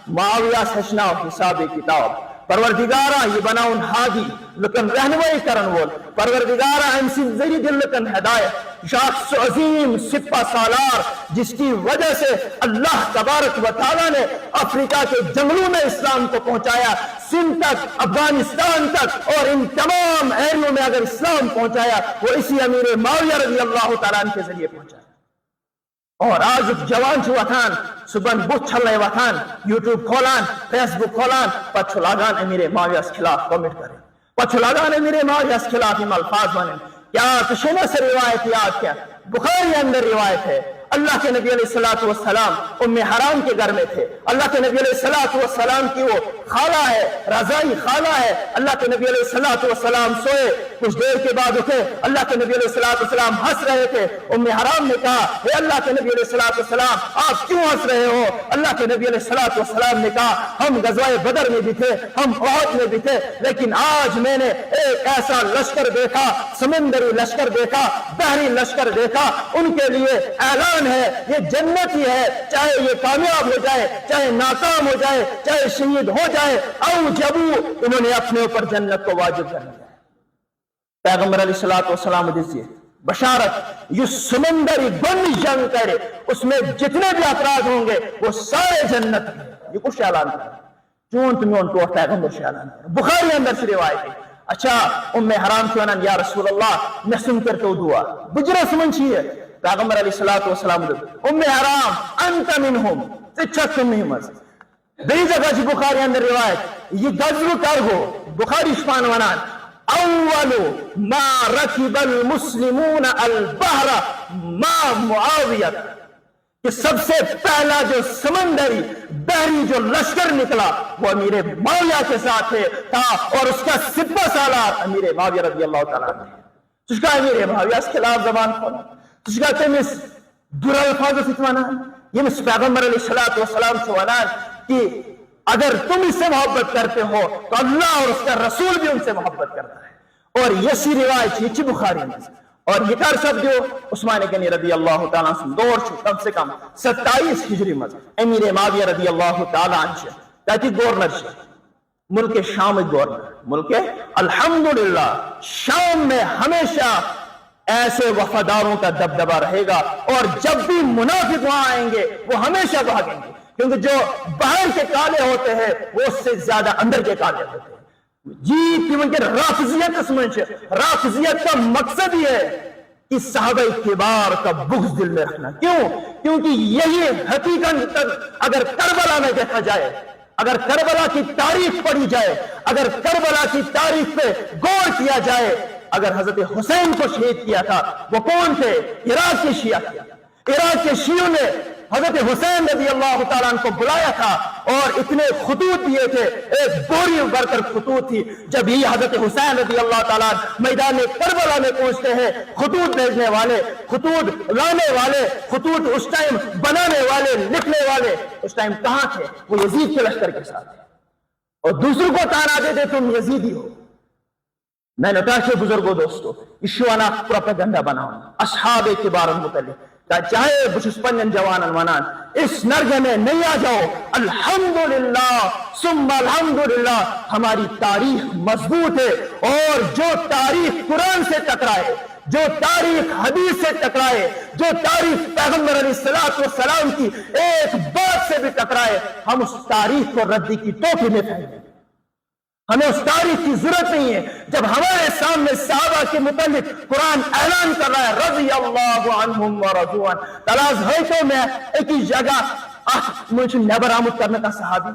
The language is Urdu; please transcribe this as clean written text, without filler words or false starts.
معاویہ ہشنا حساب کتاب پروردگارا یہ بناؤن ہادی لکن رہنمائی کرن وول پروردگارا ام سی ذریعہ دل لکن ہدایت شخص عظیم سپہ سالار جس کی وجہ سے اللہ تبارک و تعالیٰ نے افریقہ کے جنگلوں میں اسلام کو پہنچایا، سندھ تک، افغانستان تک اور ان تمام ایریوں میں اگر اسلام پہنچایا وہ اسی امیر معاویہ رضی اللہ تعالیٰ عنہ کے ذریعے پہنچایا۔ اور آج جوان چھو وطان صبح بت چھلنے وطان یوٹیوب کھولان فیس بک کھولان پچھو لاگان امیر معاویہ کے خلاف کمنٹ کریں، پچھو لاگان امیر معاویہ کے خلاف ہم الفاظ بنیں۔ کیا تشنہ سے روایت یاد کیا؟ بخاری اندر روایت ہے اللہ کے نبی علیہ السلام ام حرام کے گھر میں تھے، اللہ کے نبی علیہ السلام کی وہ خالہ ہے، رضائی خالہ ہے، اللہ کے نبی علیہ السلام سوئے، کچھ دیر کے بعد اٹھے، اللہ کے نبی علیہ السلام ہنس رہے تھے، ام حرام نے کہا اے اللہ کے نبی علیہ السلام آپ کیوں ہنس رہے ہو؟ اللہ کے نبی علیہ السلام نے کہا ہم غزوہ بدر میں بھی تھے، ہم احد میں بھی تھے، لیکن آج میں نے ایک ایسا لشکر دیکھا، سمندری لشکر دیکھا، بحری لشکر دیکھا، ان کے لیے اعلان ہے یہ جنت ہی ہے، چاہے یہ کامیاب ہو جائے، چاہے ناکام ہو جائے، چاہے شہید ہو جائے، او جبو انہوں نے اپنے اوپر جنت کو واجب کر لیا۔ پیغمبر علیہ السلام دیجیے بشارت یہ سمندری گن جنگ کرے اس میں جتنے بھی افراد ہوں گے وہ سارے جنت ہیں، یہ کچھ اعلان کرے چون تمہیں ان کو پیغمبر سے اعلان کرے۔ بخاری اندر سے روایت ہے۔ اچھا ام حرام کیوں نہ یا رسول اللہ میں سن کر تو دعا بجرا سمن چاہیے پیغمبر علیہ السلام ام حرام انت منہم چچک مہمز بری جگہ جی بخاری اندر روایت یہ غزو کارگو بخاری شفان ونان اول ما رکب المسلمون البحر ما معاویت کہ سب سے پہلا جو سمندری بحری جو لشکر نکلا وہ امیر معاویہ کے ساتھ تھا اور اس کا سپہ سالار امیر معاویہ رضی اللہ تعالیٰ عنہ تجھ کا امیر معاویہ اس خلاف زبان کھولا تجھ کا تمس در الفاظ سے ونان یمس پیغمبر علیہ السلام سے ونان کہ اگر تم اس سے محبت کرتے ہو تو اللہ اور اس کا رسول بھی ان سے محبت کرتا ہے۔ اور یسی روایت یہ بخاری میں اور یہ کر سب جو عثمان غنی رضی اللہ تعالیٰ عنہ دور چھو کم سے کم 27 ہجری میں امیر معاویہ رضی اللہ تعالیٰ عنہ تاکہ گورنر سے ملک شام گورنر ملک الحمدللہ شام میں ہمیشہ ایسے وفاداروں کا دبدبہ رہے گا اور جب بھی منافق وہاں آئیں گے وہ ہمیشہ بھاگیں گے کیونکہ جو باہر کے کالے ہوتے ہیں وہ اس سے زیادہ اندر کے کالے ہوتے ہیں۔ جی کیونکہ رافضیت سمجھ رافضیت کا مقصد ہی ہے کہ صحابہ کبار کا بغض دل میں رکھنا۔ کیوں؟ کیونکہ یہی حقیقت اگر کربلا میں دیکھا جائے، اگر کربلا کی تاریخ پڑھی جائے، اگر کربلا کی تاریخ پہ غور کیا جائے، اگر حضرت حسین کو شہید کیا تھا وہ کون تھے؟ عراق کے شیعہ کیا۔ عراق کے شیعوں نے حضرت حسین رضی اللہ تعالیٰ عنہ کو بلایا تھا اور اتنے خطوط دیے تھے، ایک بوری بھر کر خطوط تھی۔ جب یہ حضرت حسین رضی اللہ تعالیٰ عنہ میدان کربلا میں پہنچتے ہیں، خطوط بھیجنے والے، خطوط لانے والے، خطوط اس ٹائم بنانے والے، لکھنے والے اس ٹائم کہاں تھے؟ وہ یزید کے لشکر کے ساتھ تھے اور دوسروں کو تانا دیتے تم یزیدی ہو۔ میں نتاشے بزرگوں دوستو اشوانا پروپیگنڈا بناؤں اصحاب کبار متعلق چاہے بشس پنن جوانن ونان اس نرگے میں نہیں آ جاؤ۔ الحمدللہ ثم الحمدللہ ہماری تاریخ مضبوط ہے اور جو تاریخ قرآن سے ٹکرائے، جو تاریخ حدیث سے ٹکرائے، جو تاریخ پیغمبر علیہ السلام کی ایک بات سے بھی ٹکرائے، ہم اس تاریخ کو ردی کی ٹوپی میں پھینک دیں۔ ہمیں اس تاریخ کی ضرورت نہیں ہے۔ جب ہمارے سامنے صحابہ کے متعلق قرآن اعلان کر رہا ہے رضی اللہ عنہم ورضوان تلاز ہے تو میں ایک ہی جگہ مجھے نیبر آمد کرنے کا صحابی